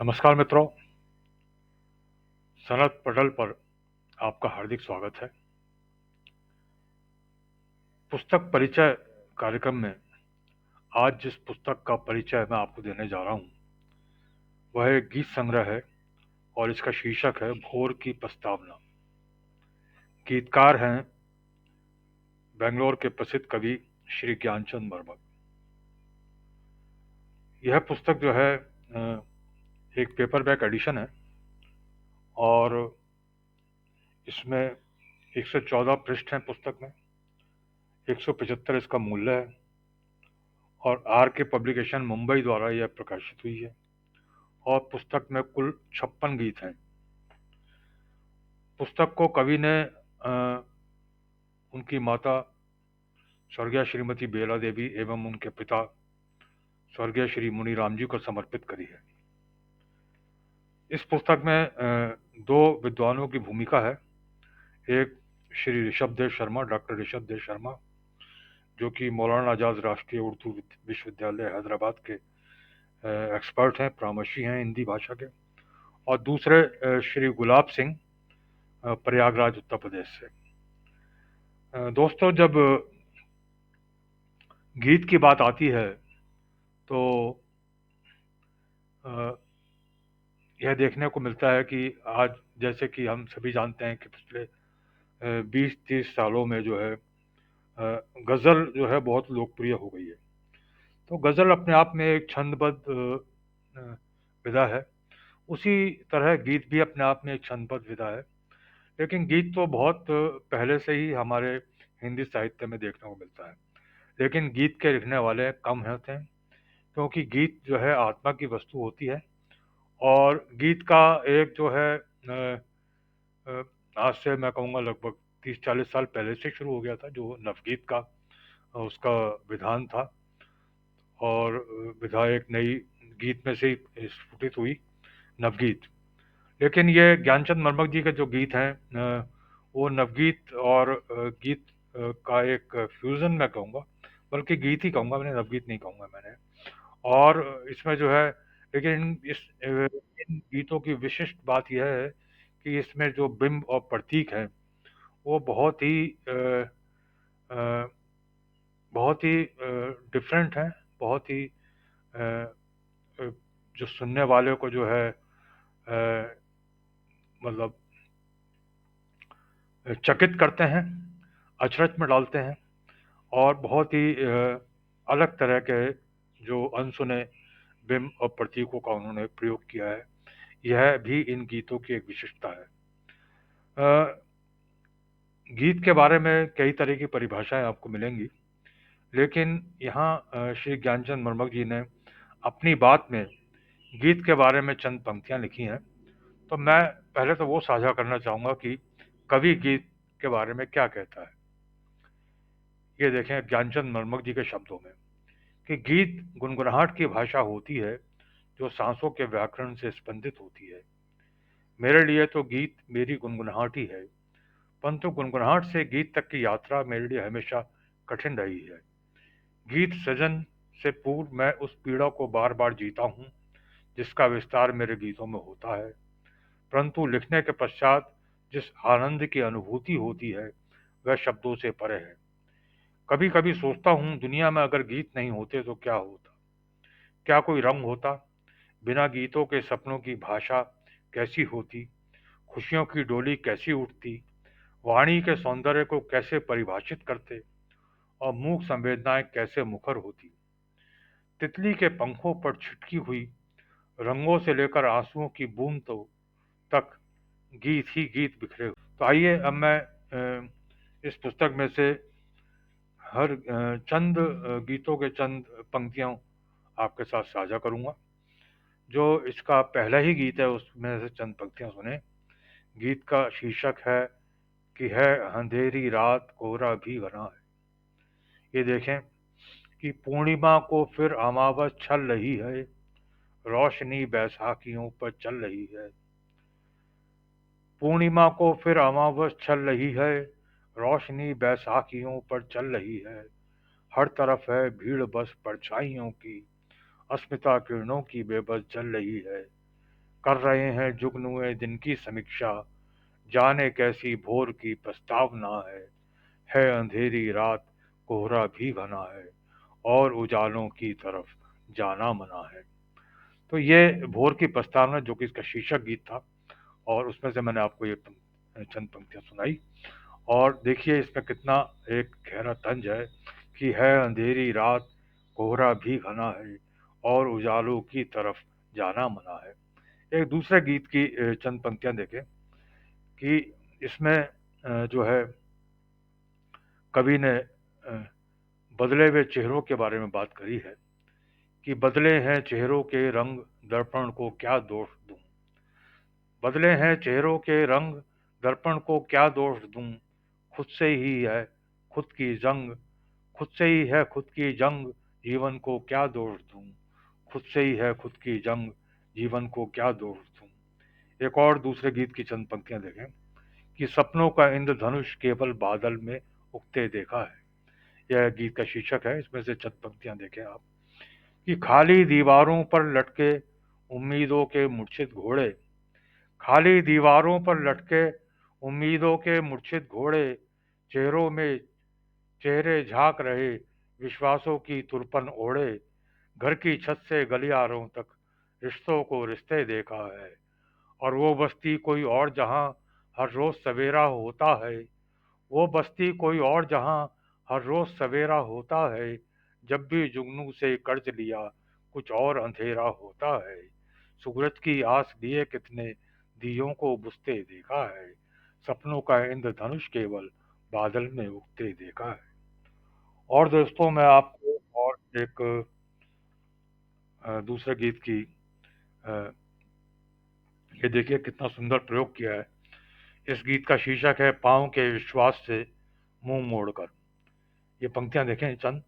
नमस्कार मित्रों, सनत पटल पर आपका हार्दिक स्वागत है। पुस्तक परिचय कार्यक्रम में आज जिस पुस्तक का परिचय मैं आपको देने जा रहा हूँ वह एक गीत संग्रह है और इसका शीर्षक है भोर की प्रस्तावना। गीतकार हैं बेंगलोर के प्रसिद्ध कवि श्री ज्ञानचंद मर्मक। यह पुस्तक जो है एक पेपरबैक एडिशन है और इसमें 114 पृष्ठ हैं पुस्तक में। 175 इसका मूल्य है और आर के पब्लिकेशन मुंबई द्वारा यह प्रकाशित हुई है और पुस्तक में कुल 56 गीत हैं। पुस्तक को कवि ने उनकी माता स्वर्गीय श्रीमती बेला देवी एवं उनके पिता स्वर्गीय श्री मुनीराम जी को समर्पित करी है। इस पुस्तक में दो विद्वानों की भूमिका है। एक श्री ऋषभ देव शर्मा, डॉक्टर ऋषभ देव शर्मा, जो कि मौलाना आजाद राष्ट्रीय उर्दू विश्वविद्यालय हैदराबाद के एक्सपर्ट हैं, परामर्शी हैं हिंदी भाषा के, और दूसरे श्री गुलाब सिंह, प्रयागराज उत्तर प्रदेश से। दोस्तों, जब गीत की बात आती है तो यह देखने को मिलता है कि आज, जैसे कि हम सभी जानते हैं कि पिछले 20-30 सालों में जो है गज़ल जो है बहुत लोकप्रिय हो गई है। तो गज़ल अपने आप में एक छंदबद्ध विधा है। उसी तरह गीत भी अपने आप में एक छंदबद्ध विधा है। लेकिन गीत तो बहुत पहले से ही हमारे हिंदी साहित्य में देखने को मिलता है, लेकिन गीत के लिखने वाले कम होते हैं, क्योंकि गीत जो है आत्मा की वस्तु होती है। और गीत का एक जो है अ, आज से मैं कहूँगा लगभग 30-40 साल पहले से शुरू हो गया था, जो नवगीत का उसका विधान था। और विधा एक नई गीत में से ही स्फुटित हुई, नवगीत। लेकिन ये ज्ञानचंद मर्मक जी के जो गीत हैं वो नवगीत और गीत का एक फ्यूजन मैं कहूँगा, बल्कि गीत ही कहूँगा, मैंने नवगीत नहीं कहूँगा मैंने। और इसमें जो है, लेकिन इन गीतों की विशिष्ट बात यह है कि इसमें जो बिंब और प्रतीक हैं वो अ, बहुत ही डिफरेंट हैं, बहुत ही अ, अ, जो सुनने वाले को जो है मतलब चकित करते हैं, अचरज में डालते हैं, और बहुत ही अलग तरह के जो अनसुने बिंब और प्रतीकों का उन्होंने प्रयोग किया है। यह भी इन गीतों की एक विशिष्टता है। गीत के बारे में कई तरह की परिभाषाएं आपको मिलेंगी, लेकिन यहाँ श्री ज्ञानचंद मर्मक जी ने अपनी बात में गीत के बारे में चंद पंक्तियां लिखी हैं। तो मैं पहले तो वो साझा करना चाहूँगा कि कवि गीत के बारे में क्या कहता है। ये देखें ज्ञानचंद मर्मक जी के शब्दों में कि गीत गुनगुनाहट की भाषा होती है जो सांसों के व्याकरण से स्पंदित होती है। मेरे लिए तो गीत मेरी गुनगुनाहट ही है, परंतु गुनगुनाहट से गीत तक की यात्रा मेरे लिए हमेशा कठिन रही है। गीत सृजन से पूर्व मैं उस पीड़ा को बार बार जीता हूँ जिसका विस्तार मेरे गीतों में होता है, परंतु लिखने के पश्चात जिस आनंद की अनुभूति होती है वह शब्दों से परे है। कभी कभी सोचता हूँ दुनिया में अगर गीत नहीं होते तो क्या होता, क्या कोई रंग होता, बिना गीतों के सपनों की भाषा कैसी होती, खुशियों की डोली कैसी उठती, वाणी के सौंदर्य को कैसे परिभाषित करते और मूक संवेदनाएं कैसे मुखर होती। तितली के पंखों पर छिटकी हुई रंगों से लेकर आंसुओं की बूंद तक गीत ही गीत बिखरे हुए। तो आइए अब मैं इस पुस्तक में से हर चंद गीतों के चंद पंक्तियां आपके साथ साझा करूंगा। जो इसका पहला ही गीत है उसमें से चंद पंक्तियां सुने। गीत का शीर्षक है कि है अंधेरी रात कोहरा भी घना है। ये देखें कि पूर्णिमा को फिर अमावस छल रही है, रोशनी बैसाखियों पर चल रही है। पूर्णिमा को फिर अमावस छल रही है, रोशनी बैसाखियों पर चल रही है। हर तरफ है भीड़ बस परछाइयों की, अस्मिता किरणों की बेबस जल रही है। कर रहे हैं जुगनुए दिन की समीक्षा, जाने कैसी भोर की प्रस्तावना है अंधेरी रात, कोहरा भी घना है, और उजालों की तरफ जाना मना है। तो ये भोर की प्रस्तावना, जो कि इसका शीर्षक गीत था, और उसमें से मैंने आपको ये चंद पंक्तियां सुनाई। और देखिए इसमें कितना एक गहरा तंज है कि है अंधेरी रात, कोहरा भी घना है, और उजालों की तरफ जाना मना है। एक दूसरे गीत की चंद पंक्तियां देखें कि इसमें जो है कवि ने बदले हुए चेहरों के बारे में बात करी है कि बदले हैं चेहरों के रंग, दर्पण को क्या दोष दूं। बदले हैं चेहरों के रंग, दर्पण को क्या दोष दूं। खुद से ही है खुद की जंग, खुद से ही है खुद की जंग, जीवन को क्या दोष दूं। खुद से ही है खुद की जंग, जीवन को क्या दोष दूं। एक और दूसरे गीत की चंद पंक्तियां देखें कि सपनों का इंद्रधनुष केवल बादल में उगते देखा है। यह गीत का शीर्षक है। इसमें से चंद पंक्तियां देखें आप कि खाली दीवारों पर लटके उम्मीदों के मूर्छित घोड़े, खाली दीवारों पर लटके उम्मीदों के मूर्छित घोड़े, चेहरों में चेहरे झांक रहे, विश्वासों की तुरपन ओढ़े, घर की छत से गलियारों तक रिश्तों को रिश्ते देखा है। और वो बस्ती कोई और जहां हर रोज सवेरा होता है, वो बस्ती कोई और जहां हर रोज सवेरा होता है, जब भी जुगनू से कर्ज लिया कुछ और अंधेरा होता है। सूरज की आस लिए कितने दियों को बुझते देखा है, सपनों का इंद्रधनुष केवल बादल में उगते देखा है। और दोस्तों मैं आपको और एक दूसरे गीत की अ, ये देखिए कितना सुंदर प्रयोग किया है। इस गीत का शीर्षक है पाँव के विश्वास से मुंह मोड़कर। ये पंक्तियां देखें चंद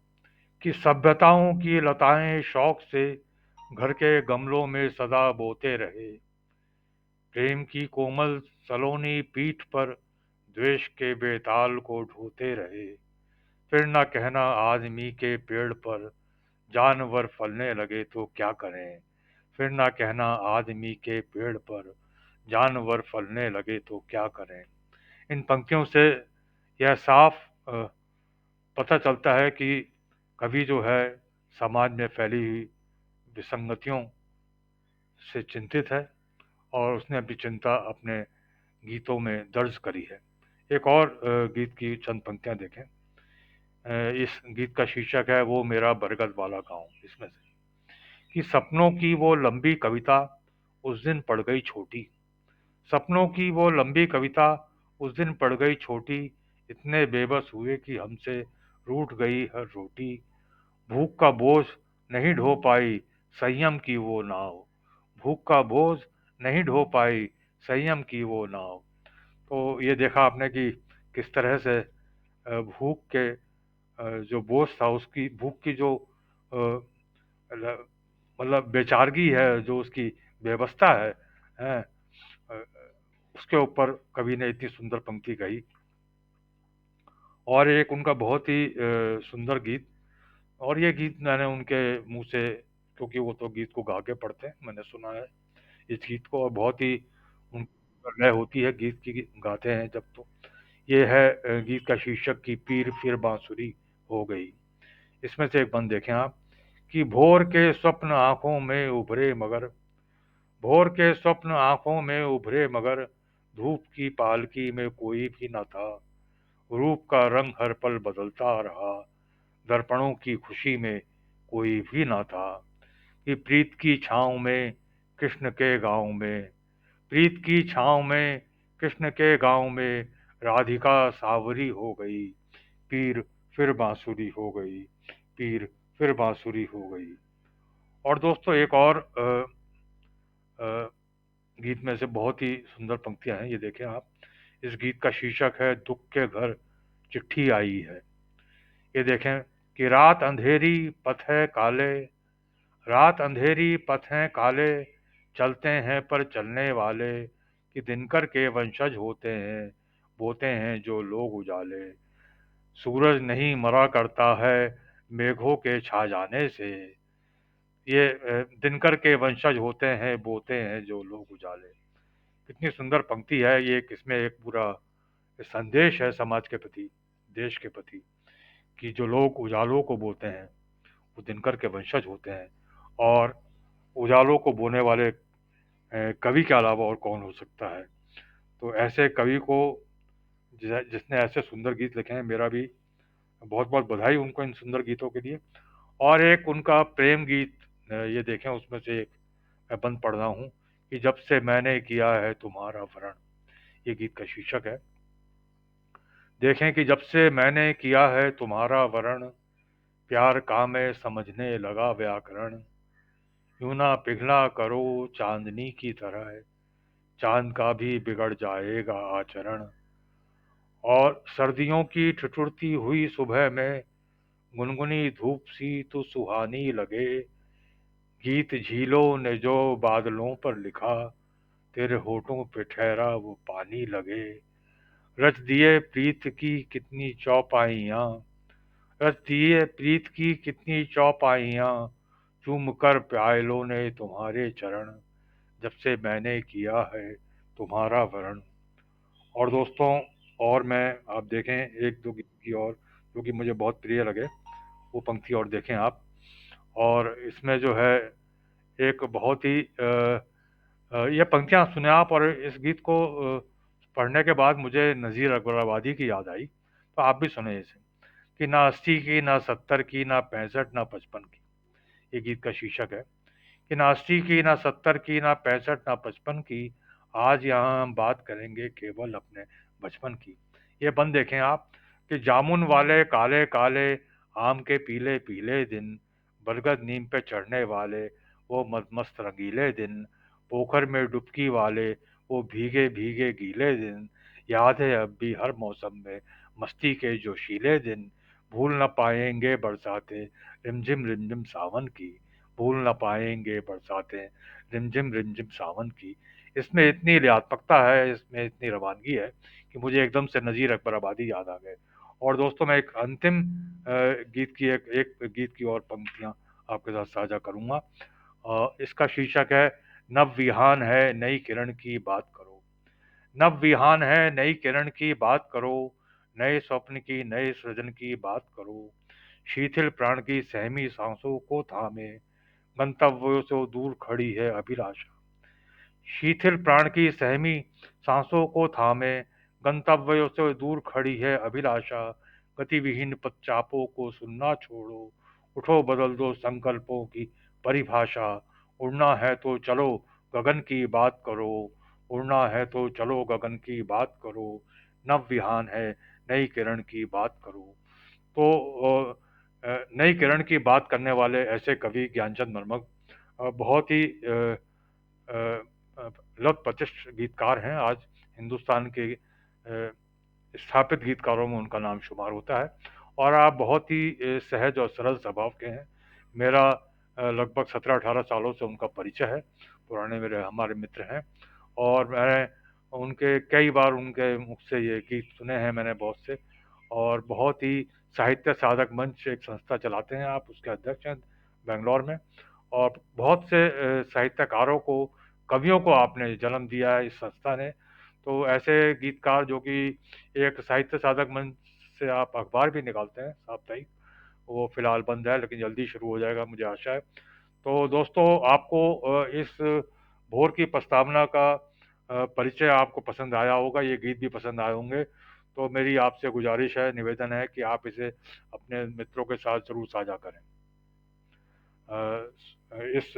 कि सभ्यताओं की लताएं शौक से घर के गमलों में सदा बोते रहे, प्रेम की कोमल सलोनी पीठ पर द्वेष के बेताल को ढोते रहे। फिर न कहना आदमी के पेड़ पर जानवर फलने लगे तो क्या करें, फिर ना कहना आदमी के पेड़ पर जानवर फलने लगे तो क्या करें। इन पंक्तियों से यह साफ पता चलता है कि कवि जो है समाज में फैली हुई विसंगतियों से चिंतित है, और उसने अपनी चिंता अपने गीतों में दर्ज करी है। एक और गीत की चंद पंक्तियां देखें। इस गीत का शीर्षक है वो मेरा बरगद वाला गांव। इसमें से कि सपनों की वो लंबी कविता उस दिन पड़ गई छोटी, सपनों की वो लंबी कविता उस दिन पड़ गई छोटी, इतने बेबस हुए कि हमसे रूठ गई हर रोटी। भूख का बोझ नहीं ढो पाई संयम की वो नाव, भूख का बोझ नहीं ढो पाई संयम की वो नाव। तो ये देखा आपने कि किस तरह से भूख के जो बोझ था, उसकी भूख की जो अ, मतलब बेचारगी है, जो उसकी व्यवस्था है, अ, उसके ऊपर कवि ने इतनी सुंदर पंक्ति कही। और एक उनका बहुत ही सुंदर गीत, और ये गीत मैंने उनके मुंह से, क्योंकि वो तो गीत को गा के पढ़ते हैं, मैंने सुना है इस गीत को, और बहुत ही उन लय होती है गीत की, गाते हैं जब तो। ये है गीत का शीर्षक की पीर फिर बांसुरी हो गई। इसमें से एक बंद देखें आप कि भोर के स्वप्न आंखों में उभरे मगर, भोर के स्वप्न आंखों में उभरे मगर, धूप की पालकी में कोई भी न था। रूप का रंग हर पल बदलता रहा, दर्पणों की खुशी में कोई भी न था। कि प्रीत की छाँव में कृष्ण के गांव में, प्रीत की छाँव में कृष्ण के गांव में, राधिका सावरी हो गई, पीर फिर बांसुरी हो गई, पीर फिर बांसुरी हो गई। और दोस्तों एक और अ, गीत में से बहुत ही सुंदर पंक्तियां हैं, ये देखें आप। इस गीत का शीर्षक है दुख के घर चिट्ठी आई है। ये देखें कि रात अंधेरी पथ है काले, रात अंधेरी पथ हैं काले, चलते हैं पर चलने वाले, कि दिनकर के वंशज होते हैं, बोते हैं जो लोग उजाले। सूरज नहीं मरा करता है मेघों के छा जाने से, ये दिनकर के वंशज होते हैं, बोते हैं जो लोग उजाले। कितनी सुंदर पंक्ति है ये, किसमें एक पूरा संदेश है समाज के प्रति, देश के प्रति, कि जो लोग उजालों को बोते हैं वो दिनकर के वंशज होते हैं। और उजालों को बोने वाले कवि के अलावा और कौन हो सकता है। तो ऐसे कवि को, जिसने ऐसे सुंदर गीत लिखे हैं, मेरा भी बहुत बहुत बधाई उनको इन सुंदर गीतों के लिए। और एक उनका प्रेम गीत, ये देखें उसमें से एक मैं बंद पढ़ रहा हूँ, कि जब से मैंने किया है तुम्हारा वरण, ये गीत का शीर्षक है। देखें कि जब से मैंने किया है तुम्हारा वरण, प्यार का मैं समझने लगा व्याकरण। यूं ना पिघला करो चांदनी की तरह, चांद का भी बिगड़ जाएगा आचरण। और सर्दियों की ठिठुरती हुई सुबह में, गुनगुनी धूप सी तो सुहानी लगे। गीत झीलों ने जो बादलों पर लिखा, तेरे होठों पे ठहरा वो पानी लगे। रच दिए प्रीत की कितनी चौपाइयाँ, रच दिए प्रीत की कितनी चौपाइयाँ, चूम कर प्यालों ने तुम्हारे चरण, जब से मैंने किया है तुम्हारा वरण। और दोस्तों, और मैं, आप देखें एक दो गीत की और जो कि मुझे बहुत प्रिय लगे, वो पंक्ति और देखें आप। और इसमें जो है एक बहुत ही ये पंक्तियां सुने आप, और इस गीत को पढ़ने के बाद मुझे नज़ीर अकबर आबादी की याद आई, तो आप भी सुने इसे, कि ना 80 की, ना 70 की, ना 65, ना 55 की, ये गीत का शीर्षक है। कि ना 80 की, ना 70 की, ना 65, ना 55 की, आज यहाँ हम बात करेंगे केवल अपने बचपन की। ये बंद देखें आप, कि जामुन वाले काले काले, आम के पीले पीले दिन, बरगद नीम पे चढ़ने वाले वो मस्त रंगीले दिन, पोखर में डुबकी वाले वो भीगे भीगे गीले दिन, याद है अब भी हर मौसम में मस्ती के जोशीले दिन, भूल न पाएंगे बरसाते रिमझिम रिमझिम सावन की, भूल न पाएंगे बरसातें रिमझिम रिमझिम सावन की। इसमें इतनी रियात्मकता है, इसमें इतनी रवानगी है, कि मुझे एकदम से नज़ीर अकबर आबादी याद आ गए। और दोस्तों, मैं एक अंतिम गीत की एक गीत की और पंक्तियां आपके साथ साझा करूंगा। इसका शीर्षक है, नव विहान है नई किरण की बात करो। नव विहान है नई किरण की बात करो, नए स्वप्न की नए सृजन की बात करो। शिथिल प्राण की सहमी सांसों को थामे, गंतव्यों से दूर खड़ी है अभिलाषा। शिथिल प्राण की सहमी सांसों को थामे, गंतव्यों से दूर खड़ी है अभिलाषा। गतिविहीन पदचापों को सुनना छोड़ो, उठो बदल दो संकल्पों की परिभाषा। उड़ना है तो चलो गगन की बात करो, उड़ना है तो चलो गगन की बात करो। नव विहान है नई किरण की बात करो। तो नई किरण की बात करने वाले ऐसे कवि ज्ञानचंद मर्मक बहुत ही लत प्रतिष्ठ गीतकार हैं। आज हिंदुस्तान के स्थापित गीतकारों में उनका नाम शुमार होता है। और आप बहुत ही सहज और सरल स्वभाव के हैं। मेरा लगभग 17-18 सालों से उनका परिचय है, पुराने मेरे हमारे मित्र हैं। और मैंने उनके कई बार उनके मुख से ये गीत सुने हैं मैंने बहुत से। और बहुत ही साहित्य साधक मंच एक संस्था चलाते हैं, आप उसके अध्यक्ष हैं बेंगलोर में। और बहुत से साहित्यकारों को, कवियों को आपने जन्म दिया है इस संस्था ने। तो ऐसे गीतकार जो कि एक साहित्य साधक मंच से आप अखबार भी निकालते हैं साप्ताहिक, वो फिलहाल बंद है लेकिन जल्दी शुरू हो जाएगा मुझे आशा है। तो दोस्तों, आपको इस भोर की प्रस्तावना का परिचय आपको पसंद आया होगा, ये गीत भी पसंद आए होंगे। तो मेरी आपसे गुजारिश है, निवेदन है कि आप इसे अपने मित्रों के साथ जरूर साझा करें। इस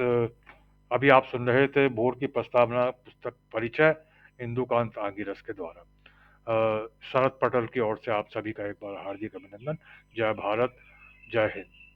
अभी आप सुन रहे थे भोर की प्रस्तावना पुस्तक परिचय, इंदुकांत आंगिरस के द्वारा। शरद पटल की ओर से आप सभी का एक बार हार्दिक अभिनंदन। जय भारत, जय हिंद।